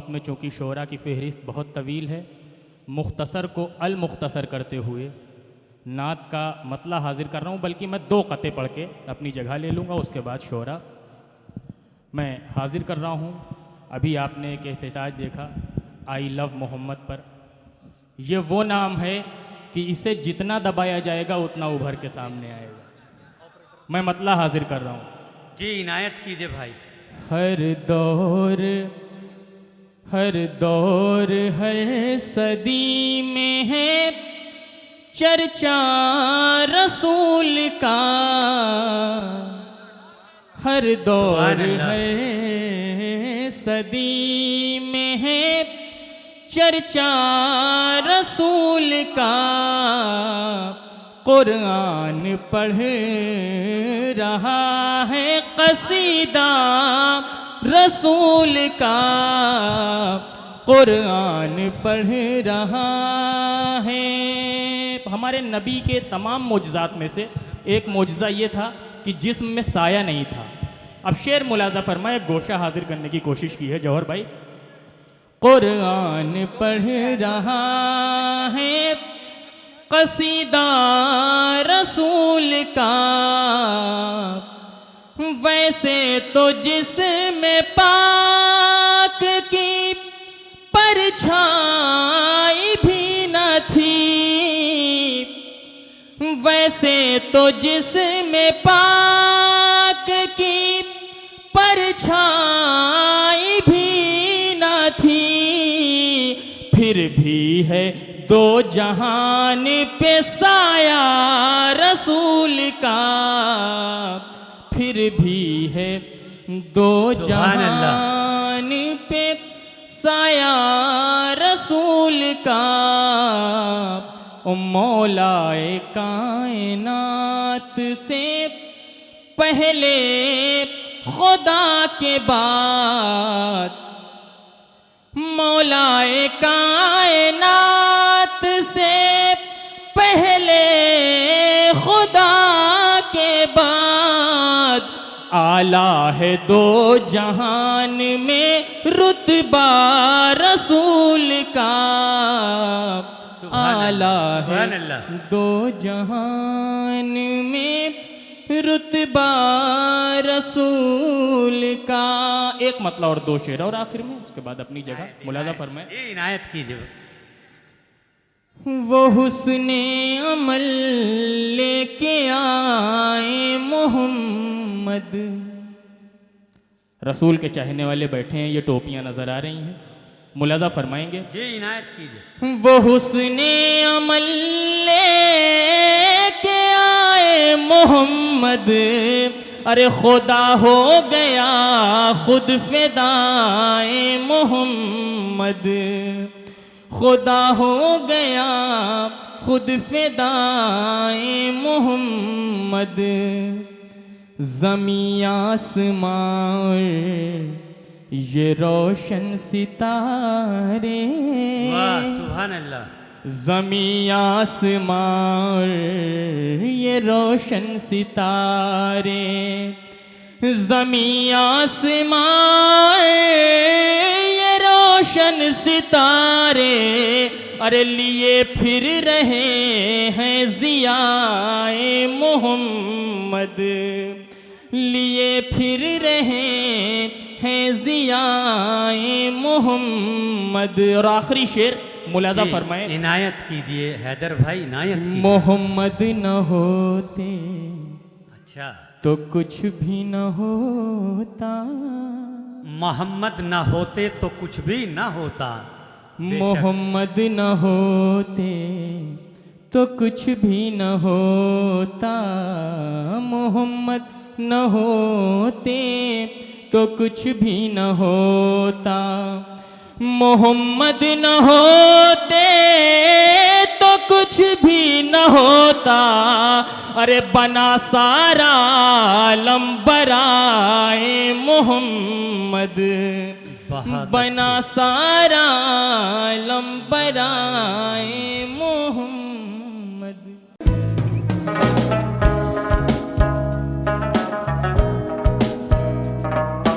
वक्त में चूँकि शोरा की फ़हरिस्त बहुत तवील है, मुख्तसर को अल मुख्तसर करते हुए नात का मतला हाजिर कर रहा हूँ, बल्कि मैं 2 क़ते पढ़ के अपनी जगह ले लूँगा, उसके बाद शोरा मैं हाजिर कर रहा हूँ। अभी आपने एक एहतजाज देखा आई लव मोहम्मद पर। ये वो नाम है कि इसे जितना दबाया जाएगा उतना उभर के सामने आएगा। मैं मतला हाजिर कर रहा हूँ। जी इनायत कीजिए भाई। हर दौर हर सदी में है चर्चा रसूल का। हर दौर हर सदी में है चर्चा रसूल का। कुरान पढ़ रहा है कसीदा रसूल का। कुरान पढ़ रहा है। हमारे नबी के तमाम मोजज़ात में से एक मोजज़ा ये था कि जिस्म में साया नहीं था। अब शेर मुलाजा फरमाए, गोशा हाजिर करने की कोशिश की है जौहर भाई। कुरान पढ़ रहा है कसीदा रसूल का। वैसे तो जिसमें पाक की परछाई भी न थी। वैसे तो जिसमें पाक की परछाई भी न थी। फिर भी है 2 जहान पे साया रसूल का। फिर भी है 2 जहान पे साया रसूल का। मौलाए कायनात से पहले खुदा के बाद। मौलाए कायनात से पहले खुदा के बाद। आला है 2 जहान में रुतबा रसूल का। आला है 2 जहान में रुतबा रसूल का। एक मतलब और 2 शेर और आखिर में, उसके बाद अपनी जगह मुलाजा फरमाए। जी इनायत कीजिए। वो हुस्ने अमल लेके आए मोहम्मद। रसूल के चाहने वाले बैठे हैं, ये टोपियां नजर आ रही हैं, मुलाजा फरमाएंगे। जी इनायत कीजिए। वो हुस्ने अमल लेके आए मोहम्मद। अरे खुदा हो गया खुद फिदाए मोहम्मद। खुदा हो गया खुद फिदाए मोहम्मद। ज़मीं आसमां ये रोशन सितारे। वाह सुभान अल्लाह। ज़मीं आसमां ये रोशन सितारे। ज़मीं आसमां ये रोशन सितारे। अरे लिए फिर रहे हैं ज़ियाए मोहम्मद। लिए फिर रहे हैं ज़ियाए मोहम्मद। और आखिरी शेर मुलाजा फरमाए। इनायत कीजिए हैदर भाई, इनायत कीजिए। मोहम्मद न होते अच्छा तो कुछ भी न होता। मोहम्मद न होते तो कुछ भी न होता। मोहम्मद न होते तो कुछ भी न होता। मोहम्मद न होते तो कुछ भी न होता। मोहम्मद न होते तो कुछ भी न होता। अरे बना सारा आलम बराए मोहम्मद। बना सारा आलम बराए